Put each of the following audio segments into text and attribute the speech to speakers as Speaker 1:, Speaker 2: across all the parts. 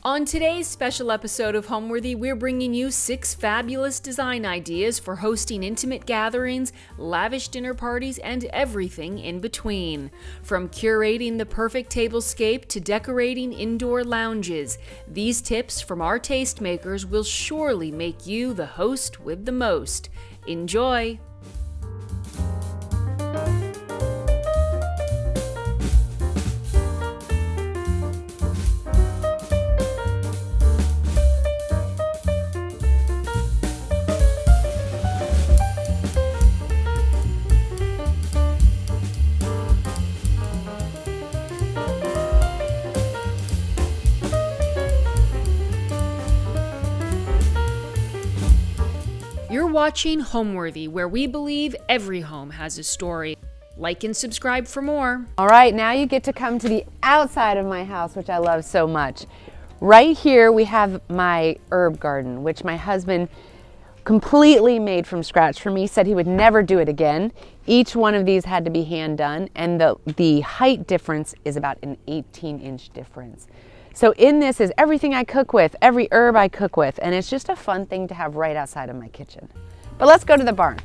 Speaker 1: On today's special episode of Homeworthy, we're bringing you 6 fabulous design ideas for hosting intimate gatherings, lavish dinner parties, and everything in between. From curating the perfect tablescape to decorating indoor lounges, these tips from our tastemakers will surely make you the host with the most. Enjoy! You're watching Homeworthy, where we believe every home has a story. Like and subscribe for more.
Speaker 2: All right, now you get to come to the outside of my house, which I love so much. Right here we have my herb garden, which my husband completely made from scratch for me, said he would never do it again. Each one of these had to be hand done, and the height difference is about an 18-inch difference. So in this is everything I cook with, every herb I cook with, and it's just a fun thing to have right outside of my kitchen. But let's go to the barn.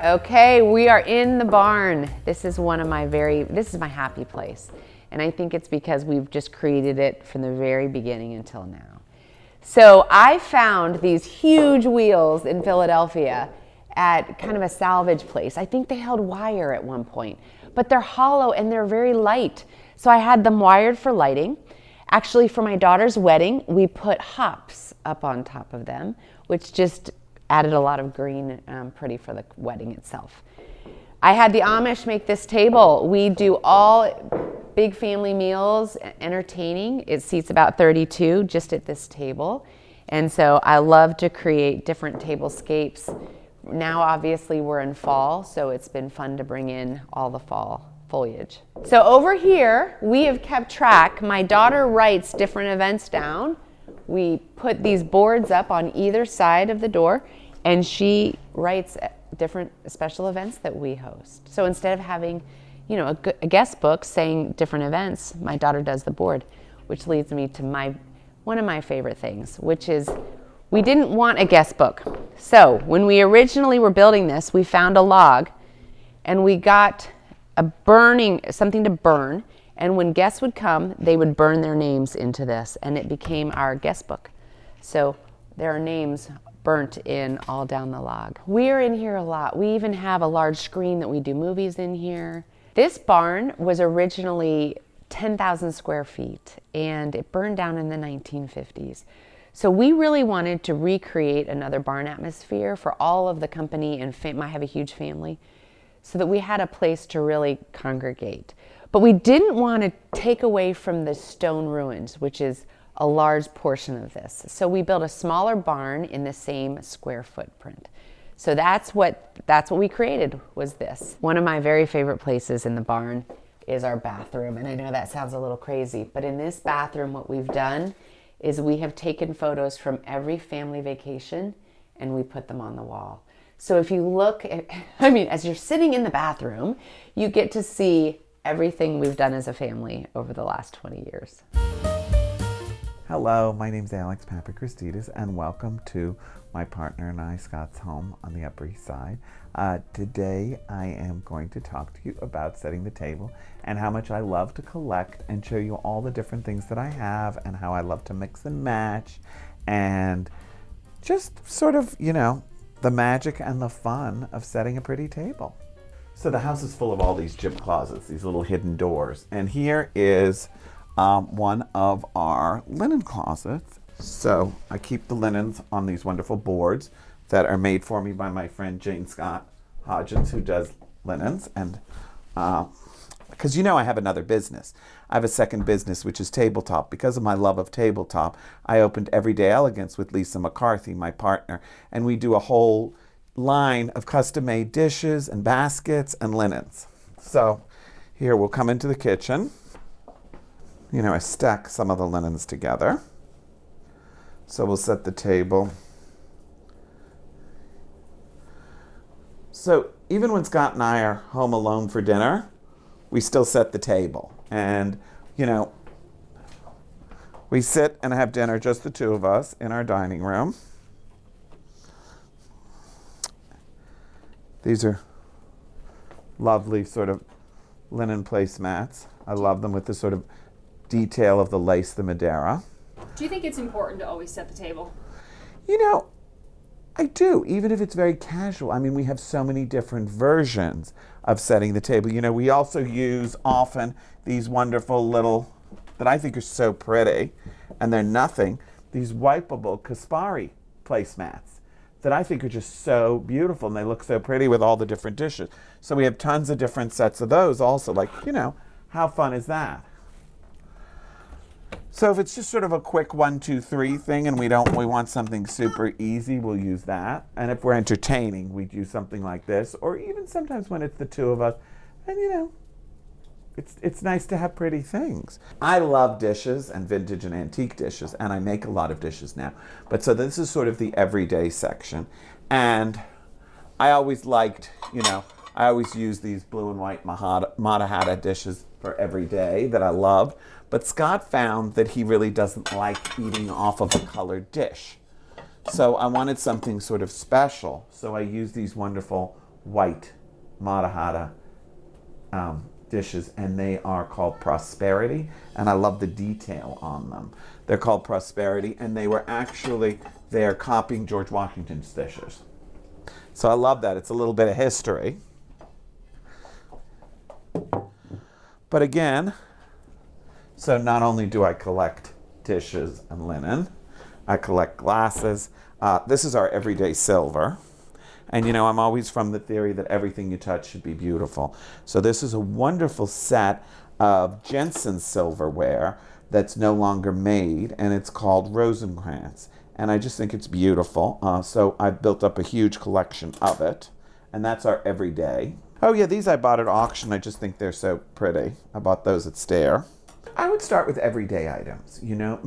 Speaker 2: Okay, we are in the barn. This is my happy place. And I think it's because we've just created it from the very beginning until now. So I found these huge wheels in Philadelphia at kind of a salvage place. I think they held wire at one point, but they're hollow and they're very light. So I had them wired for lighting. Actually, for my daughter's wedding, we put hops up on top of them, which just added a lot of green, pretty for the wedding itself. I had the Amish make this table. We do all big family meals, entertaining. It seats about 32 just at this table. And so I love to create different tablescapes. Now, obviously, we're in fall, so it's been fun to bring in all the fall foliage. So over here, we have kept track. My daughter writes different events down. We put these boards up on either side of the door, and she writes different special events that we host. So instead of having, a guest book saying different events, my daughter does the board, which leads me to one of my favorite things, which is we didn't want a guest book. So when we originally were building this, we found a log and we got something to burn. And when guests would come, they would burn their names into this, and it became our guest book. So there are names burnt in all down the log. We're in here a lot. We even have a large screen that we do movies in here. This barn was originally 10,000 square feet, and it burned down in the 1950s. So we really wanted to recreate another barn atmosphere for all of the company, and I have a huge family, so that we had a place to really congregate. But we didn't want to take away from the stone ruins, which is a large portion of this. So we built a smaller barn in the same square footprint. So that's what we created, was this. One of my very favorite places in the barn is our bathroom. And I know that sounds a little crazy, but in this bathroom, what we've done is we have taken photos from every family vacation and we put them on the wall. So if you look at, as you're sitting in the bathroom, you get to see everything we've done as a family over the last 20 years.
Speaker 3: Hello, my name's Alex Papakristides, and welcome to my partner and I, Scott's home on the Upper East Side. Today I am going to talk to you about setting the table and how much I love to collect and show you all the different things that I have and how I love to mix and match and just sort of, the magic and the fun of setting a pretty table. So the house is full of all these gyp closets, these little hidden doors. And here is one of our linen closets. So I keep the linens on these wonderful boards that are made for me by my friend Jane Scott Hodgins, who does linens. And because I have another business. I have a second business, which is tabletop. Because of my love of tabletop, I opened Everyday Elegance with Lisa McCarthy, my partner, and we do a whole line of custom-made dishes and baskets and linens. So here we'll come into the kitchen. I stack some of the linens together. So we'll set the table. So even when Scott and I are home alone for dinner, we still set the table. And, you know, we sit and have dinner, just the two of us, in our dining room. These are lovely sort of linen placemats. I love them with the sort of detail of the lace, the Madeira.
Speaker 1: Do you think it's important to always set the table?
Speaker 3: You know, I do, even if it's very casual. I mean, we have so many different versions of setting the table. You know, we also use often these wonderful little, that I think are so pretty, and they're nothing, these wipeable Kaspari placemats that I think are just so beautiful, and they look so pretty with all the different dishes. So we have tons of different sets of those also. Like, you know, how fun is that? So if it's just sort of a quick 1, 2, 3 thing and we want something super easy, we'll use that. And if we're entertaining, we'd use something like this. Or even sometimes when it's the two of us, and you know, it's nice to have pretty things. I love dishes and vintage and antique dishes, and I make a lot of dishes now. But so this is sort of the everyday section. And I always liked, you know, I always use these blue and white Matahata dishes for every day that I love. But Scott found that he really doesn't like eating off of a colored dish. So I wanted something sort of special. So I used these wonderful white Matahata dishes, and they are called Prosperity. And I love the detail on them. They're called Prosperity, and they are copying George Washington's dishes. So I love that. It's a little bit of history. But again, so not only do I collect dishes and linen, I collect glasses. This is our everyday silver. And you know, I'm always from the theory that everything you touch should be beautiful. So this is a wonderful set of Jensen silverware that's no longer made, and it's called Rosencrantz. And I just think it's beautiful. So I've built up a huge collection of it. And that's our everyday. Oh yeah, these I bought at auction. I just think they're so pretty. I bought those at Stair. I would start with everyday items, you know,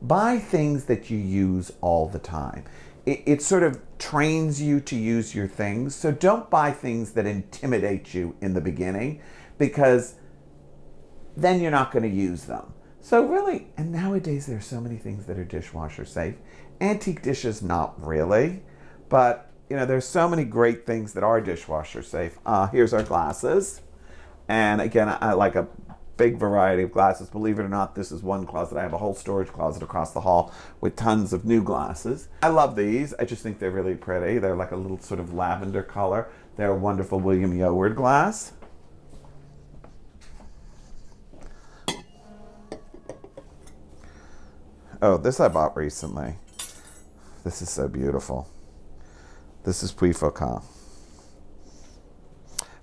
Speaker 3: buy things that you use all the time. It sort of trains you to use your things. So don't buy things that intimidate you in the beginning, because then you're not going to use them. So really, and nowadays there's so many things that are dishwasher safe. Antique dishes, not really, but you know, there's so many great things that are dishwasher safe. Here's our glasses. And again, I like a big variety of glasses. Believe it or not, this is one closet. I have a whole storage closet across the hall with tons of new glasses. I love these. I just think they're really pretty. They're like a little sort of lavender color. They're a wonderful William Yoward glass. Oh, this I bought recently. This is so beautiful. This is Puy Faucon.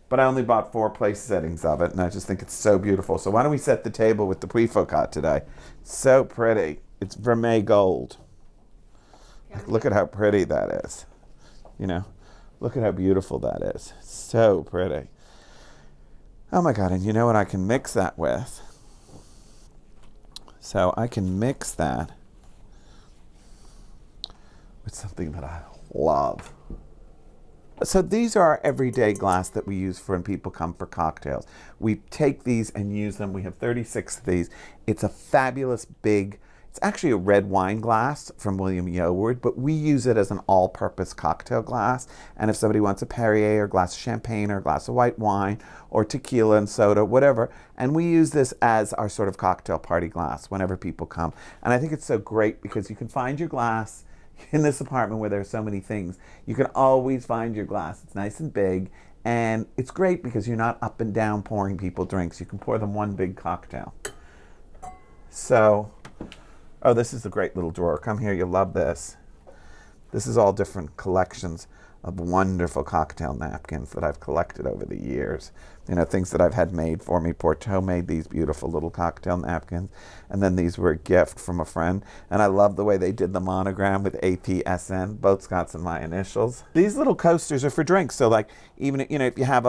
Speaker 3: But I only bought 4 place settings of it, and I just think it's so beautiful. So why don't we set the table with the Puy Faucon today? So pretty. It's vermeil gold. Like, look at how pretty that is. You know, look at how beautiful that is. So pretty. Oh my God, and you know what I can mix that with? So I can mix that with something that I love. So these are our everyday glass that we use for when people come for cocktails. We take these and use them. We have 36 of these. It's a fabulous big, it's actually a red wine glass from William Yoward, but we use it as an all-purpose cocktail glass. And if somebody wants a Perrier or a glass of champagne or a glass of white wine or tequila and soda, whatever, and we use this as our sort of cocktail party glass whenever people come. And I think it's so great because you can find your glass in this apartment where there's so many things. You can always find your glass. It's nice and big, and it's great because you're not up and down pouring people drinks. You can pour them one big cocktail. So, oh, this is a great little drawer. Come here, you'll love this. This is all different collections of wonderful cocktail napkins that I've collected over the years. You know, things that I've had made for me. Porto made these beautiful little cocktail napkins. And then these were a gift from a friend. And I love the way they did the monogram with APSN, both Scott's and my initials. These little coasters are for drinks. So like, even, you know, if you have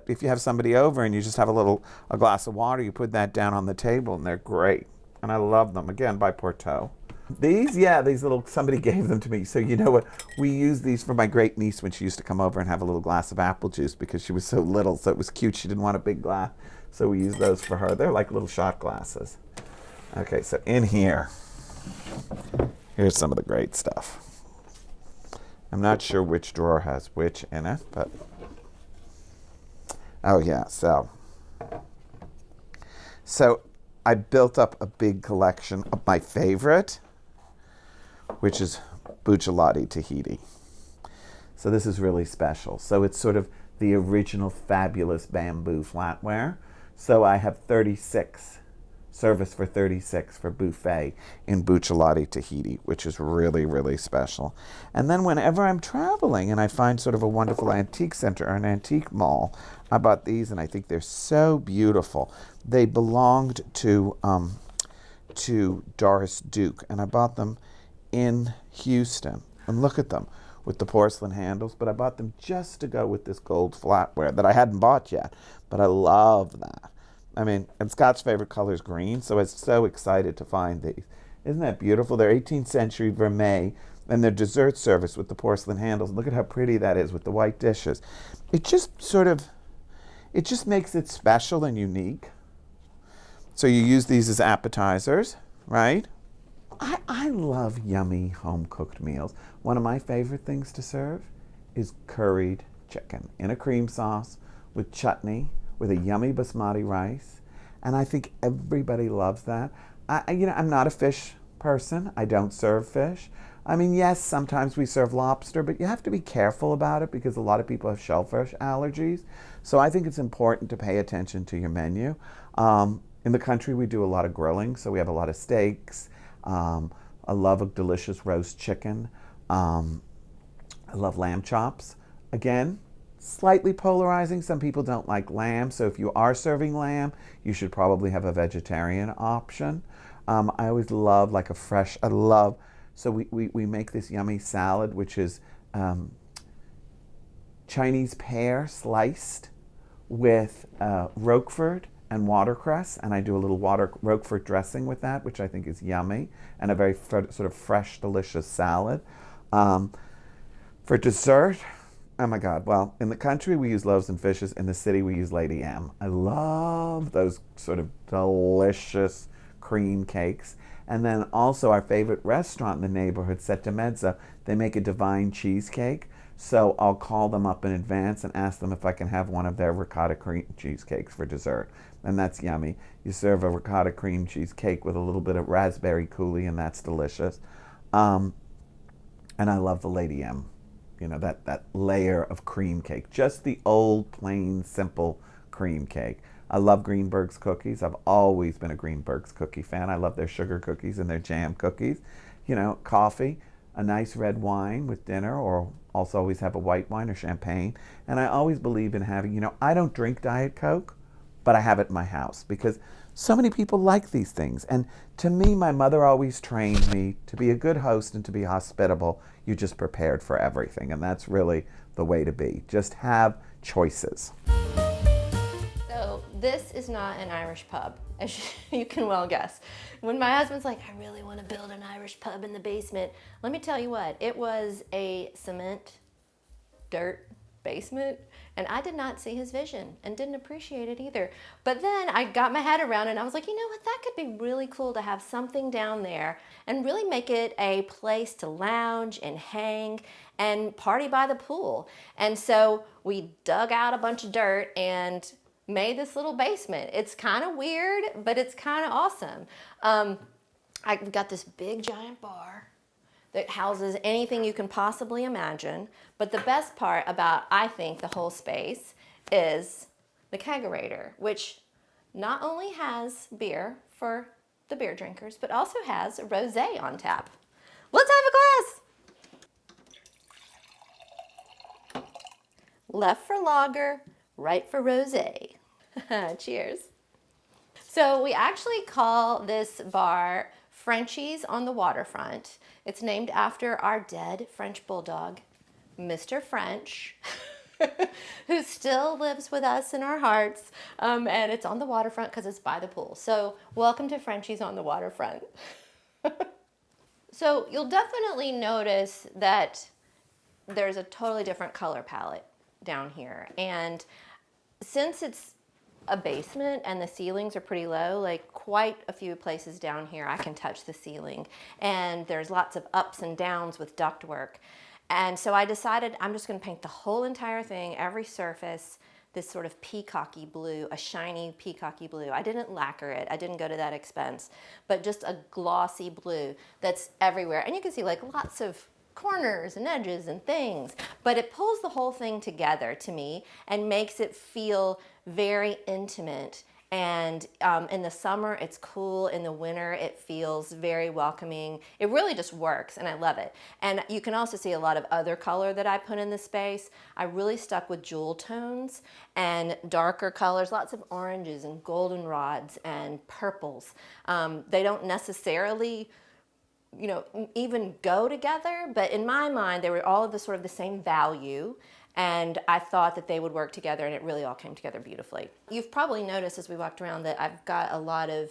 Speaker 3: if you have somebody over and you just have a glass of water, you put that down on the table and they're great. And I love them, again, by Porto. These, yeah, these little, somebody gave them to me. So you know what? We use these for my great niece when she used to come over and have a little glass of apple juice because she was so little. So it was cute. She didn't want a big glass. So we use those for her. They're like little shot glasses. Okay, so in here, here's some of the great stuff. I'm not sure which drawer has which in it, but oh yeah, so I built up a big collection of my favorite, which is Bucciolati Tahiti. So this is really special. So it's sort of the original fabulous bamboo flatware. So I have 36, service for 36 for buffet in Bucciolati Tahiti, which is really, really special. And then whenever I'm traveling and I find sort of a wonderful antique center or an antique mall, I bought these and I think they're so beautiful. They belonged to Doris Duke, and I bought them in Houston. And look at them with the porcelain handles, but I bought them just to go with this gold flatware that I hadn't bought yet, but I love that. I mean, and Scott's favorite color is green, so I was so excited to find these. Isn't that beautiful? They're 18th century vermeil, and they're dessert service with the porcelain handles. Look at how pretty that is with the white dishes. It just makes it special and unique. So you use these as appetizers, right? I love yummy home-cooked meals. One of my favorite things to serve is curried chicken in a cream sauce with chutney, with a yummy basmati rice, and I think everybody loves that. I'm not a fish person. I don't serve fish. I mean, yes, sometimes we serve lobster, but you have to be careful about it because a lot of people have shellfish allergies. So I think it's important to pay attention to your menu. In the country, we do a lot of grilling, so we have a lot of steaks. I love a delicious roast chicken. I love lamb chops. Again, slightly polarizing. Some people don't like lamb, so if you are serving lamb, you should probably have a vegetarian option. I always love like a fresh, so we make this yummy salad, which is Chinese pear sliced with Roquefort and watercress, and I do a little Roquefort dressing with that, which I think is yummy, and a very sort of fresh, delicious salad. For dessert, oh my God, well, in the country we use loaves and fishes. In the city we use Lady M. I love those sort of delicious cream cakes. And then also our favorite restaurant in the neighborhood, Sette Mezza, they make a divine cheesecake. So I'll call them up in advance and ask them if I can have one of their ricotta cream cheesecakes for dessert. And that's yummy. You serve a ricotta cream cheesecake with a little bit of raspberry coulis, and that's delicious. And I love the Lady M. You know, that layer of cream cake. Just the old, plain, simple cream cake. I love Greenberg's cookies. I've always been a Greenberg's cookie fan. I love their sugar cookies and their jam cookies. You know, coffee, a nice red wine with dinner, or also always have a white wine or champagne. And I always believe in having, I don't drink Diet Coke, but I have it in my house because so many people like these things. And to me, my mother always trained me to be a good host and to be hospitable. You're just prepared for everything. And that's really the way to be. Just have choices.
Speaker 4: So this is not an Irish pub, as you can well guess. When my husband's like, I really want to build an Irish pub in the basement, let me tell you what, it was a cement, dirt basement, and I did not see his vision and didn't appreciate it either. But then I got my head around it and I was like, you know what, that could be really cool to have something down there and really make it a place to lounge and hang and party by the pool. And so we dug out a bunch of dirt and made this little basement. It's kind of weird, but it's kind of awesome. I've got this big giant bar that houses anything you can possibly imagine. But the best part about, I think, the whole space is the kegerator, which not only has beer for the beer drinkers, but also has rosé on tap. Let's have a glass. Left for lager, right for rosé. Cheers. So we actually call this bar Frenchie's on the Waterfront. It's named after our dead French bulldog, Mr. French, who still lives with us in our hearts. And it's on the waterfront because it's by the pool. So welcome to Frenchie's on the Waterfront. So you'll definitely notice that there's a totally different color palette down here. And since it's a basement and the ceilings are pretty low, like quite a few places down here I can touch the ceiling. And there's lots of ups and downs with ductwork. And so I decided I'm just gonna paint the whole entire thing, every surface, this sort of peacocky blue, a shiny peacocky blue. I didn't lacquer it, I didn't go to that expense, but just a glossy blue that's everywhere. And you can see like lots of corners and edges and things, but it pulls the whole thing together to me and makes it feel very intimate. And in the summer, it's cool. In the winter, it feels very welcoming. It really just works, and I love it. And you can also see a lot of other color that I put in the space. I really stuck with jewel tones and darker colors, lots of oranges and goldenrods and purples. They don't necessarily even go together, but in my mind, they were all of the sort of the same value, and I thought that they would work together, and it really all came together beautifully. You've probably noticed as we walked around that I've got a lot of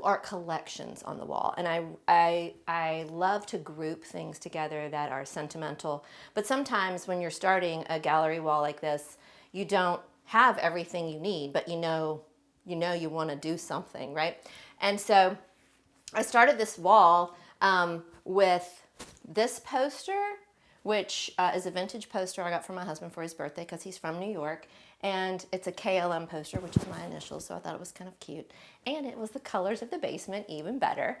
Speaker 4: art collections on the wall, and I love to group things together that are sentimental, but sometimes when you're starting a gallery wall like this, you don't have everything you need, but you know you want to do something, right? And so I started this wall with this poster, which is a vintage poster I got from my husband for his birthday because he's from New York. And it's a KLM poster, which is my initials, so I thought it was kind of cute. And it was the colors of the basement, even better.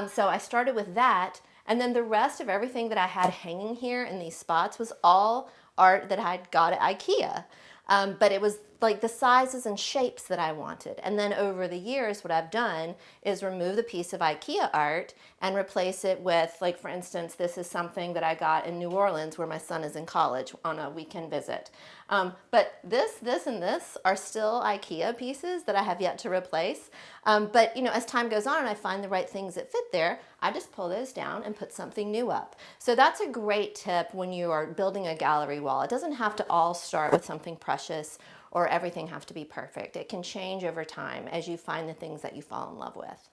Speaker 4: So I started with that. And then the rest of everything that I had hanging here in these spots was all art that I'd got at IKEA. But it was like the sizes and shapes that I wanted. And then over the years, what I've done is remove the piece of IKEA art and replace it with, like, for instance, this is something that I got in New Orleans where my son is in college on a weekend visit. But this, and this are still IKEA pieces that I have yet to replace. But as time goes on and I find the right things that fit there, I just pull those down and put something new up. So that's a great tip when you are building a gallery wall. It doesn't have to all start with something precious or everything have to be perfect. It can change over time as you find the things that you fall in love with.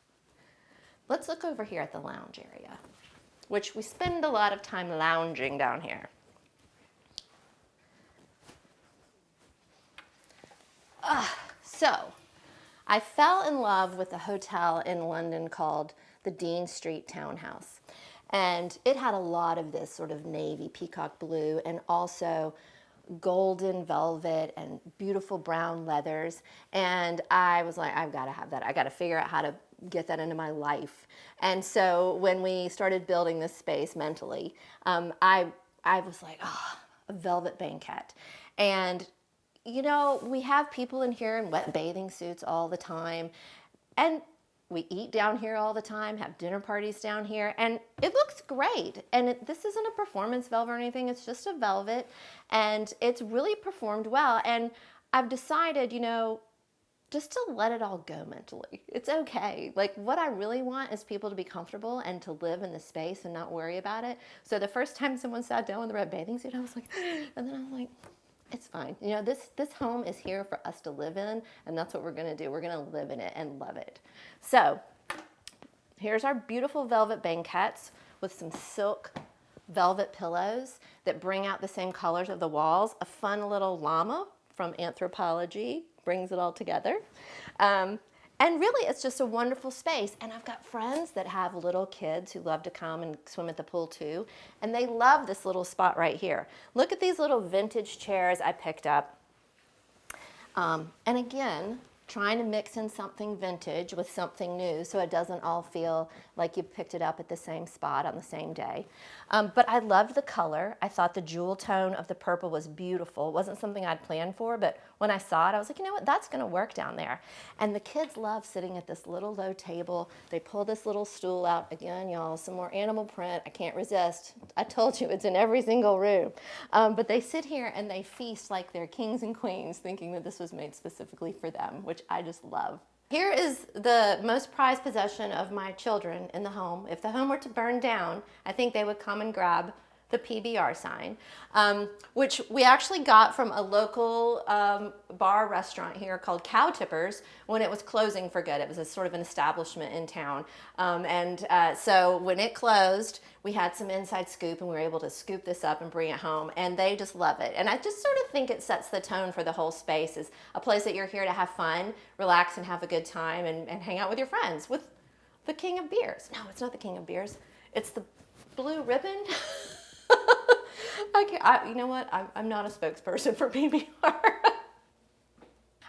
Speaker 4: Let's look over here at the lounge area, which we spend a lot of time lounging down here. So I fell in love with a hotel in London called the Dean Street Townhouse. And it had a lot of this sort of navy peacock blue and also golden velvet and beautiful brown leathers. And I was like, I've got to have that. I got to figure out how to get that into my life. And so when we started building this space mentally, I was like, a velvet banquette. And we have people in here in wet bathing suits all the time. And we eat down here all the time, have dinner parties down here, and it looks great. And this isn't a performance velvet or anything, it's just a velvet, and it's really performed well. And I've decided, just to let it all go mentally. It's okay. Like, what I really want is people to be comfortable and to live in the space and not worry about it. So the first time someone sat down in the red bathing suit, I was like, and then I was like, it's fine. This home is here for us to live in, and that's what we're going to do. We're going to live in it and love it. So here's our beautiful velvet banquettes with some silk velvet pillows that bring out the same colors of the walls. A fun little llama from Anthropology brings it all together. And really, it's just a wonderful space. And I've got friends that have little kids who love to come and swim at the pool too. And they love this little spot right here. Look at these little vintage chairs I picked up. And again, trying to mix in something vintage with something new so it doesn't all feel like you picked it up at the same spot on the same day. But I loved the color. I thought the jewel tone of the purple was beautiful. It wasn't something I'd planned for, but when I saw it, I was like, you know what, that's gonna work down there. And the kids love sitting at this little low table. They pull this little stool out. Again, y'all, some more animal print. I can't resist. I told you, it's in every single room. But they sit here and they feast like they're kings and queens, thinking that this was made specifically for them, which I just love. Here is the most prized possession of my children in the home. If the home were to burn down, I think they would come and grab the PBR sign, which we actually got from a local bar restaurant here called Cow Tippers when it was closing for good. It was a sort of an establishment in town. So when it closed, we had some inside scoop and we were able to scoop this up and bring it home, and they just love it. And I just sort of think it sets the tone for the whole space as a place that you're here to have fun, relax, and have a good time and hang out with your friends with the king of beers. No, it's not the king of beers. It's the blue ribbon. You know what? I'm not a spokesperson for PBR.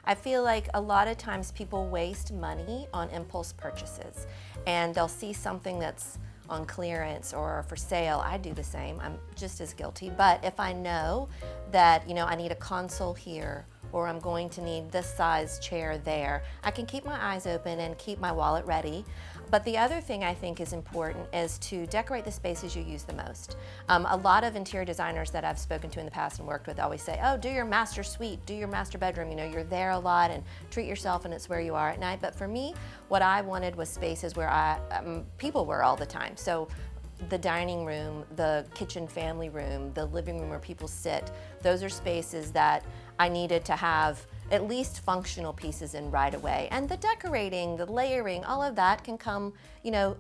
Speaker 4: I feel like a lot of times people waste money on impulse purchases, and they'll see something that's on clearance or for sale. I do the same. I'm just as guilty. But if I know that, I need a console here, or I'm going to need this size chair there, I can keep my eyes open and keep my wallet ready. But the other thing I think is important is to decorate the spaces you use the most. A lot of interior designers that I've spoken to in the past and worked with always say, oh, do your master suite, do your master bedroom, you're there a lot and treat yourself and it's where you are at night. But for me, what I wanted was spaces where people were all the time. So the dining room, the kitchen family room, the living room where people sit, those are spaces that I needed to have at least functional pieces in right away. And the decorating, the layering, all of that can come,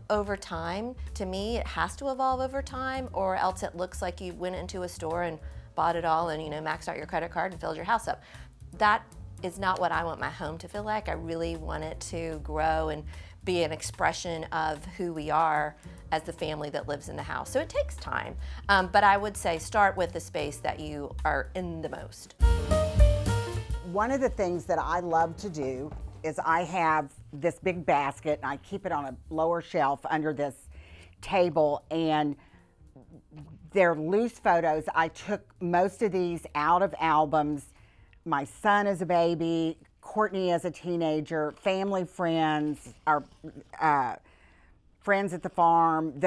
Speaker 4: over time. To me, it has to evolve over time, or else it looks like you went into a store and bought it all and, maxed out your credit card and filled your house up. That is not what I want my home to feel like. I really want it to grow and be an expression of who we are as the family that lives in the house. So it takes time, but I would say start with the space that you are in the most.
Speaker 5: One of the things that I love to do is I have this big basket and I keep it on a lower shelf under this table, and they're loose photos. I took most of these out of albums. My son as a baby, Courtney as a teenager, family friends, our friends at the farm,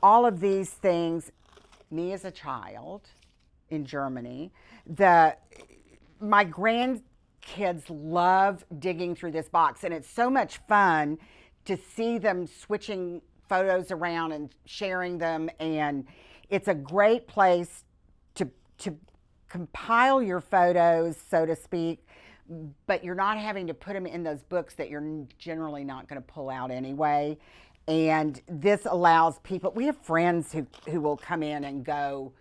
Speaker 5: all of these things, me as a child in Germany. My grandkids love digging through this box, and it's so much fun to see them switching photos around and sharing them, and it's a great place to compile your photos, so to speak, but you're not having to put them in those books that you're generally not going to pull out anyway. And this allows people, we have friends who will come in and go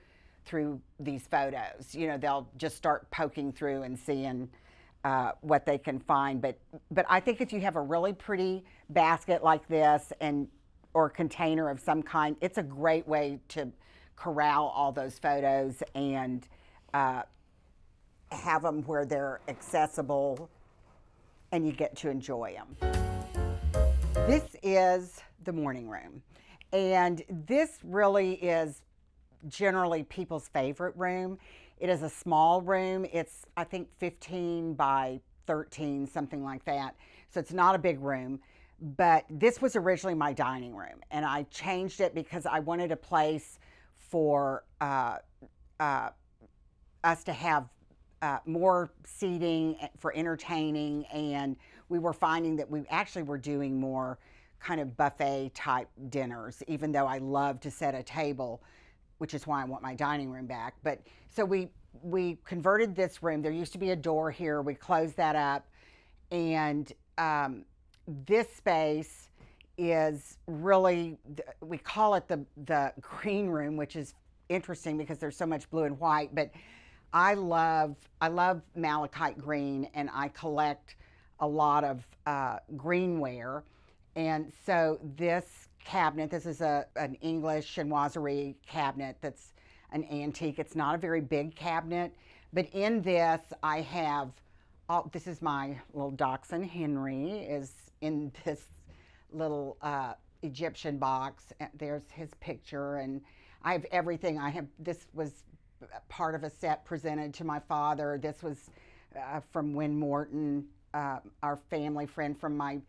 Speaker 5: through these photos. They'll just start poking through and seeing what they can find. But I think if you have a really pretty basket like this or container of some kind, it's a great way to corral all those photos and have them where they're accessible and you get to enjoy them. This is the morning room, and this really is generally people's favorite room. It is a small room. It's, I think, 15 by 13, something like that. So it's not a big room, but this was originally my dining room, and I changed it because I wanted a place for us to have more seating for entertaining, and we were finding that we actually were doing more kind of buffet type dinners, even though I love to set a table, which is why I want my dining room back. But so we converted this room. There used to be a door here. We closed that up, and this space is really, we call it the green room, which is interesting because there's so much blue and white, but I love malachite green, and I collect a lot of greenware. And so this cabinet, this is an English chinoiserie cabinet that's an antique. It's not a very big cabinet, but in this I have, this is my little dachshund Henry is in this little Egyptian box. There's his picture, and I have everything. This was part of a set presented to my father. This was from Win Morton, our family friend from my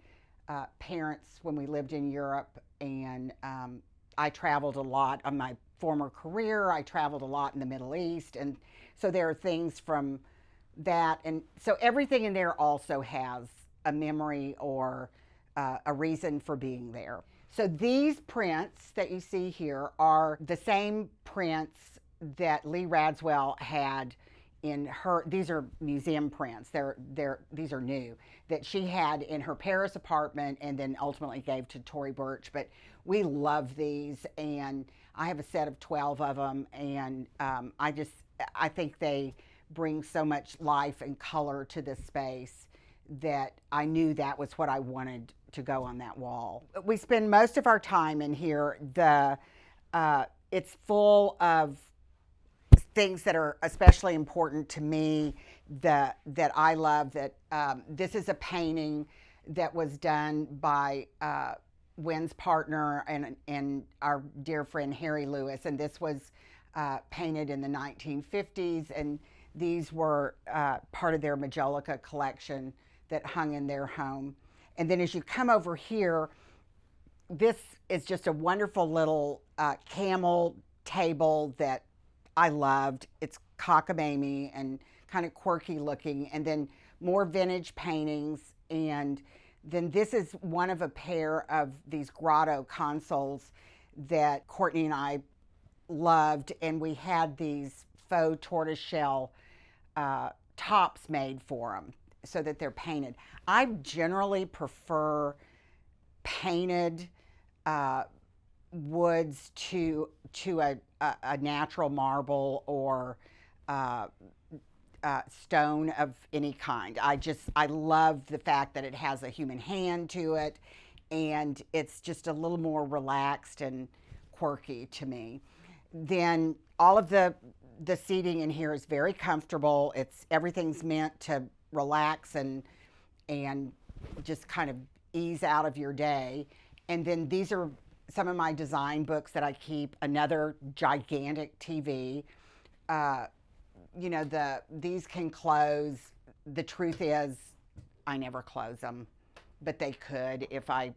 Speaker 5: parents when we lived in Europe. And I traveled a lot on my former career. I traveled a lot in the Middle East. And so there are things from that. And so everything in there also has a memory or a reason for being there. So these prints that you see here are the same prints that Lee Radswell had in her, these are museum prints, these are new, that she had in her Paris apartment and then ultimately gave to Tory Burch. But we love these, and I have a set of 12 of them, and I think they bring so much life and color to this space that I knew that was what I wanted to go on that wall. We spend most of our time in here. It's full of things that are especially important to me, that I love. That this is a painting that was done by Wynn's partner and our dear friend Harry Lewis, and this was painted in the 1950s, and these were part of their Majolica collection that hung in their home. And then as you come over here, this is just a wonderful little camel table that I loved. It's cockamamie and kind of quirky looking, and then more vintage paintings. And then this is one of a pair of these grotto consoles that Courtney and I loved, and we had these faux tortoiseshell tops made for them so that they're painted. I generally prefer painted woods to a natural marble or stone of any kind. I love the fact that it has a human hand to it, and it's just a little more relaxed and quirky to me. Then all of the seating in here is very comfortable. Everything's meant to relax and just kind of ease out of your day. And then these are some of my design books that I keep. Another gigantic TV. These can close. The truth is, I never close them, but they could if I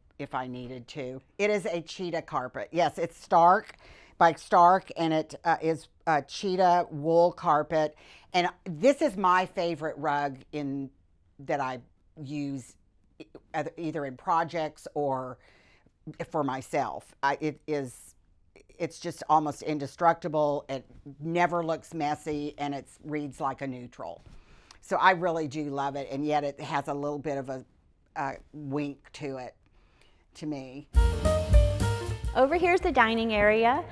Speaker 5: needed to. It is a cheetah carpet. Yes, it's Stark by Stark, and it is a cheetah wool carpet. And this is my favorite rug that I use either in projects or for myself. It's just almost indestructible. It never looks messy, and it reads like a neutral. So I really do love it, and yet it has a little bit of a wink to it, to me.
Speaker 6: Over here's the dining area.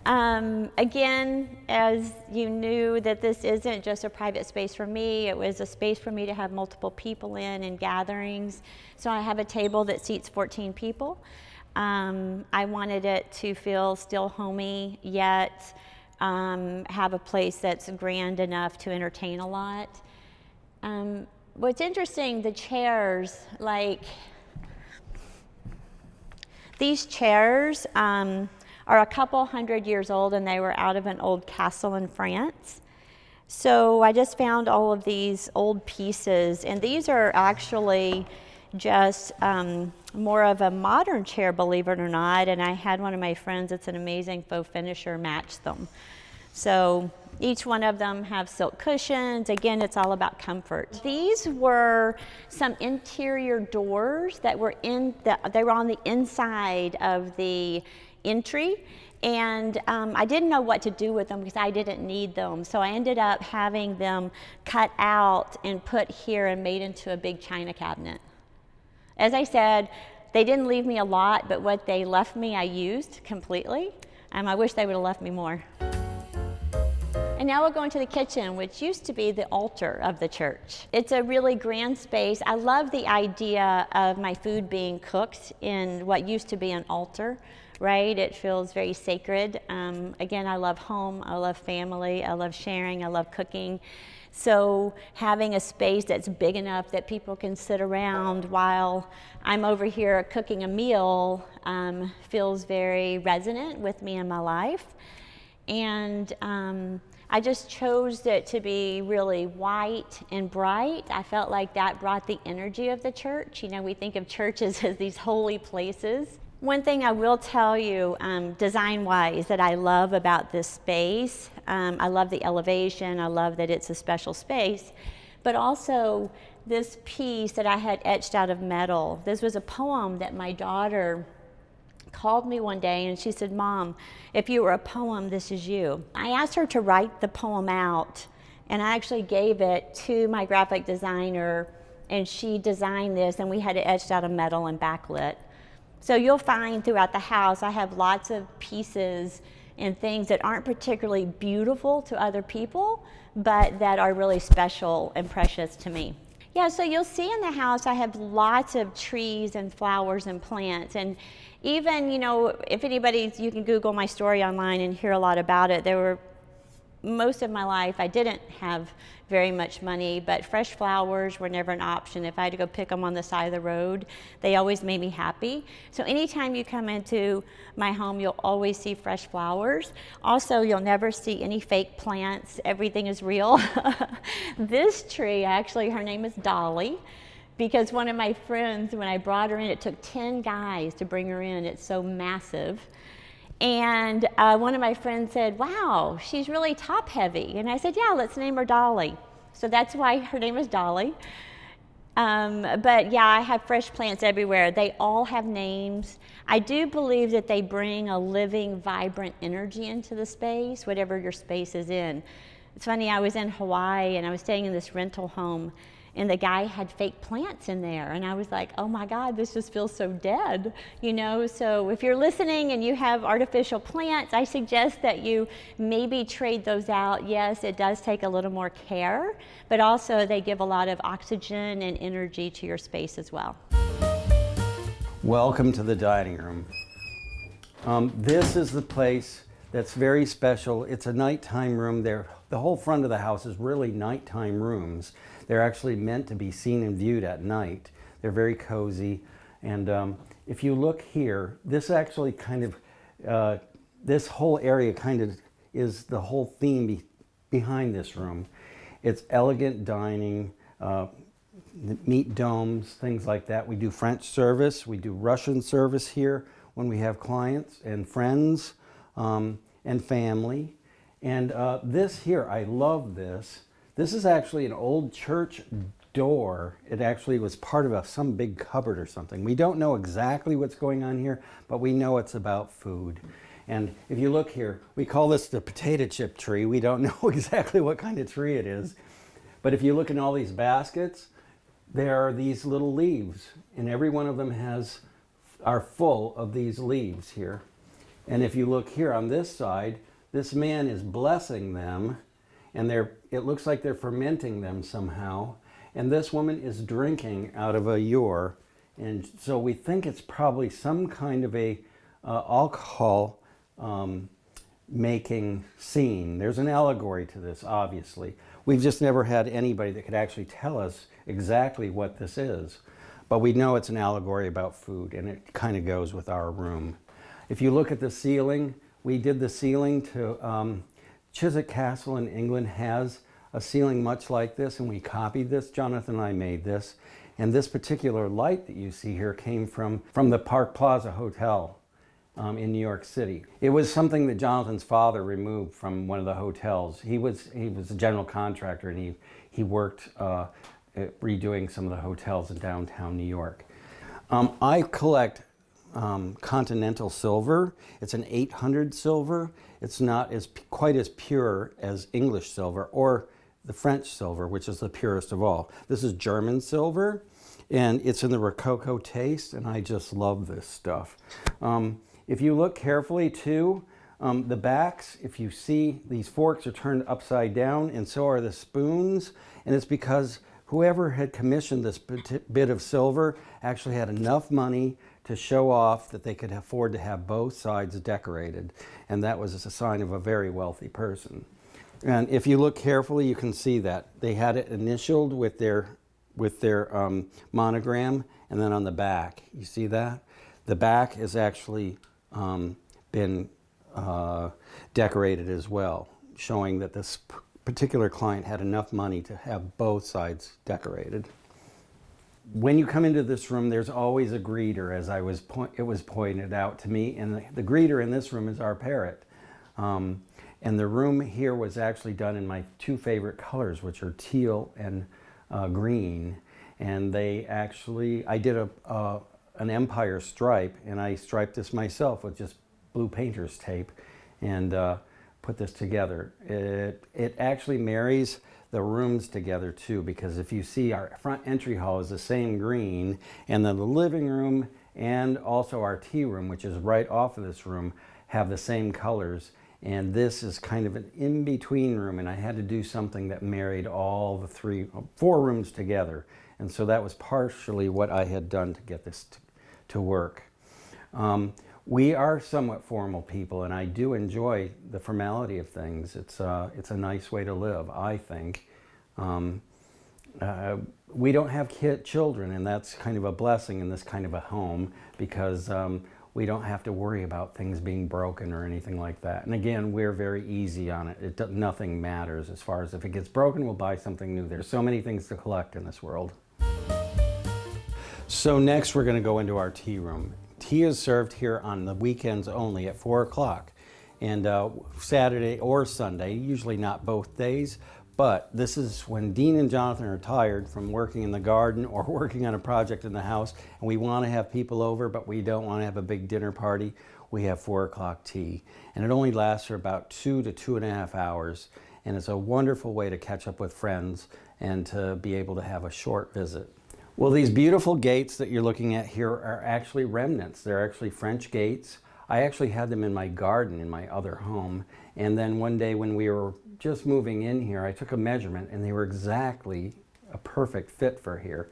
Speaker 6: Again, as you knew, that this isn't just a private space for me, it was a space for me to have multiple people in gatherings. So I have a table that seats 14 people. I wanted it to feel still homey, yet have a place that's grand enough to entertain a lot. What's interesting, the chairs, like these chairs are a couple hundred years old, and they were out of an old castle in France. So I just found all of these old pieces, and these are actually just more of a modern chair, believe it or not, and I had one of my friends that's an amazing faux finisher match them. So each one of them have silk cushions. Again, it's all about comfort. These were some interior doors that were they were on the inside of the entry, and I didn't know what to do with them because I didn't need them. So I ended up having them cut out and put here and made into a big china cabinet. As I said, they didn't leave me a lot, but what they left me, I used completely. I wish they would have left me more. And now we'll go into the kitchen, which used to be the altar of the church. It's a really grand space. I love the idea of my food being cooked in what used to be an altar, right? It feels very sacred. Again, I love home, I love family, I love sharing, I love cooking. So having a space that's big enough that people can sit around while I'm over here cooking a meal feels very resonant with me in my life. And I just chose it to be really white and bright. I felt like that brought the energy of the church. You know, we think of churches as these holy places. One thing I will tell you, design-wise, that I love about this space, I love the elevation, I love that it's a special space, but also this piece that I had etched out of metal. This was a poem that my daughter called me one day and she said, "Mom, if you were a poem, this is you." I asked her to write the poem out, and I actually gave it to my graphic designer, and she designed this, and we had it etched out of metal and backlit. So you'll find throughout the house I have lots of pieces and things that aren't particularly beautiful to other people, but that are really special and precious to me. Yeah, so you'll see in the house I have lots of trees and flowers and plants, and even, you know, if anybody, you can Google my story online and hear a lot about it. Most of my life I didn't have very much money, but fresh flowers were never an option. If I had to go pick them on the side of the road, they always made me happy. So anytime you come into my home, you'll always see fresh flowers. Also, you'll never see any fake plants. Everything is real. This tree, actually, her name is Dolly, because one of my friends, when I brought her in, it took 10 guys to bring her in. It's so massive. And one of my friends said, "Wow, she's really top heavy." And I said, "Yeah, let's name her Dolly." So that's why her name is Dolly. But yeah, I have fresh plants everywhere. They all have names. I do believe that they bring a living, vibrant energy into the space, whatever your space is in. It's funny, I was in Hawaii and I was staying in this rental home, and the guy had fake plants in there, and I was like, oh my God, this just feels so dead, you know? So if you're listening and you have artificial plants, I suggest that you maybe trade those out. Yes, it does take a little more care, but also they give a lot of oxygen and energy to your space as well.
Speaker 7: Welcome to the dining room. This is the place that's very special. It's a nighttime room. The whole front of the house is really nighttime rooms. They're actually meant to be seen and viewed at night. They're very cozy. And if you look here, this actually kind of, this whole area kind of is the whole theme behind this room. It's elegant dining, meat domes, things like that. We do French service. We do Russian service here when we have clients and friends and family. And this here, I love this. This is actually an old church door. It actually was part of some big cupboard or something. We don't know exactly what's going on here, but we know it's about food. And if you look here, we call this the potato chip tree. We don't know exactly what kind of tree it is. But if you look in all these baskets, there are these little leaves, and every one of them are full of these leaves here. And if you look here on this side, this man is blessing them, and it looks like they're fermenting them somehow. And this woman is drinking out of a ewer. And so we think it's probably some kind of a alcohol making scene. There's an allegory to this, obviously. We've just never had anybody that could actually tell us exactly what this is. But we know it's an allegory about food, and it kind of goes with our room. If you look at the ceiling, we did the ceiling to Chiswick Castle in England has a ceiling much like this, and we copied this. Jonathan and I made this. And this particular light that you see here came from the Park Plaza Hotel in New York City. It was something that Jonathan's father removed from one of the hotels. He was a general contractor, and he worked at redoing some of the hotels in downtown New York. I collect continental silver. It's an 800 silver. It's not quite as pure as English silver or the French silver, which is the purest of all. This is German silver, and it's in the Rococo taste, and I just love this stuff. If you look carefully too, the backs, if you see, these forks are turned upside down, and so are the spoons, and it's because whoever had commissioned this bit of silver actually had enough money to show off that they could afford to have both sides decorated. And that was a sign of a very wealthy person. And if you look carefully, you can see that. They had it initialed with their monogram, and then on the back, you see that? The back has actually been decorated as well, showing that this particular client had enough money to have both sides decorated. When you come into this room, there's always a greeter, as it was pointed out to me, and the greeter in this room is our parrot. And the room here was actually done in my two favorite colors, which are teal and green. And I did an empire stripe, and I striped this myself with just blue painter's tape and put this together. It actually marries the rooms together too, because if you see, our front entry hall is the same green, and then the living room and also our tea room, which is right off of this room, have the same colors. And this is kind of an in-between room, and I had to do something that married all the four rooms together. And so that was partially what I had done to get this to work. We are somewhat formal people, and I do enjoy the formality of things. It's a nice way to live, I think. We don't have children, and that's kind of a blessing in this kind of a home, because we don't have to worry about things being broken or anything like that. And again, we're very easy on it. Nothing matters as far as if it gets broken, we'll buy something new. There's so many things to collect in this world. So next we're going to go into our tea room. Tea is served here on the weekends only at 4 o'clock, and Saturday or Sunday, usually not both days. But this is when Dean and Jonathan are tired from working in the garden or working on a project in the house, and we want to have people over, but we don't want to have a big dinner party. We have 4 o'clock tea, and it only lasts for about 2 to 2.5 hours, and it's a wonderful way to catch up with friends and to be able to have a short visit. Well, these beautiful gates that you're looking at here are actually remnants. They're actually French gates. I actually had them in my garden in my other home, and then one day when we were just moving in here, I took a measurement, and they were exactly a perfect fit for here.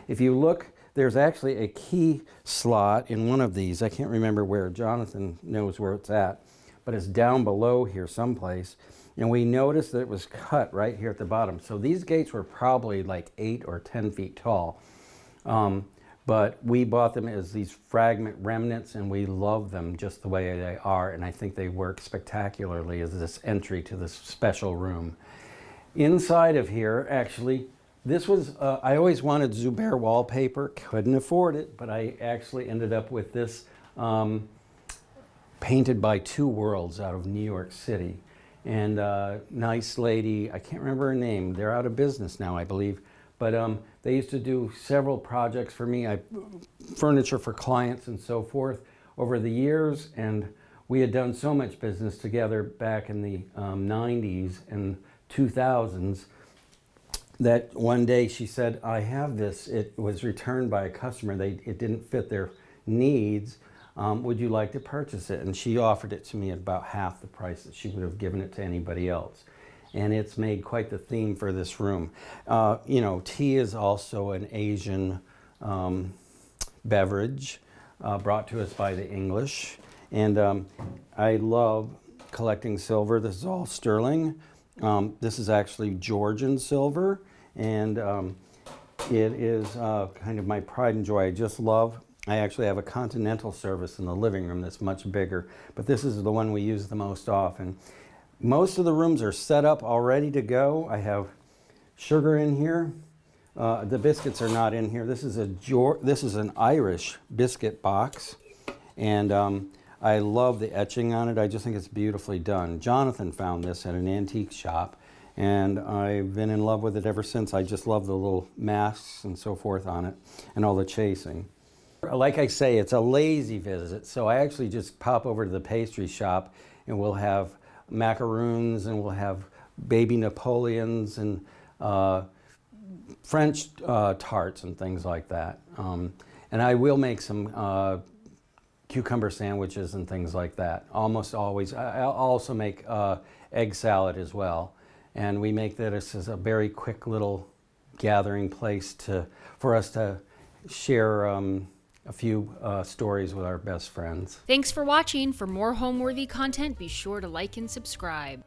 Speaker 7: If you look, there's actually a key slot in one of these. I can't remember where. Jonathan knows where it's at, but it's down below here someplace. And we noticed that it was cut right here at the bottom. So these gates were probably like 8 or 10 feet tall. But we bought them as these fragment remnants, and we love them just the way they are, and I think they work spectacularly as this entry to this special room. Inside of here, actually, this was, I always wanted Zuber wallpaper, couldn't afford it, but I actually ended up with this painted by Two Worlds out of New York City. And nice lady, I can't remember her name, they're out of business now, I believe. But they used to do several projects for me, furniture for clients and so forth over the years, and we had done so much business together back in the 90s and 2000s that one day she said, I have this, it was returned by a customer, it didn't fit their needs, would you like to purchase it? And she offered it to me at about half the price that she would have given it to anybody else. And it's made quite the theme for this room. You know, tea is also an Asian beverage brought to us by the English. And I love collecting silver. This is all sterling. This is actually Georgian silver. And it is kind of my pride and joy. I actually have a continental service in the living room that's much bigger, but this is the one we use the most often. Most of the rooms are set up all ready to go. I have sugar in here. The biscuits are not in here. This is an Irish biscuit box, and I love the etching on it. I just think it's beautifully done. Jonathan found this at an antique shop, and I've been in love with it ever since. I just love the little masks and so forth on it, and all the chasing. Like I say, it's a lazy visit, so I actually just pop over to the pastry shop, and we'll have macaroons, and we'll have baby Napoleons, and French tarts and things like that. And I will make some cucumber sandwiches and things like that. Almost always. I'll also make egg salad as well. And we make this as a very quick little gathering place for us to share a few stories with our best friends.
Speaker 1: Thanks for watching. For more Homeworthy content, be sure to like and subscribe.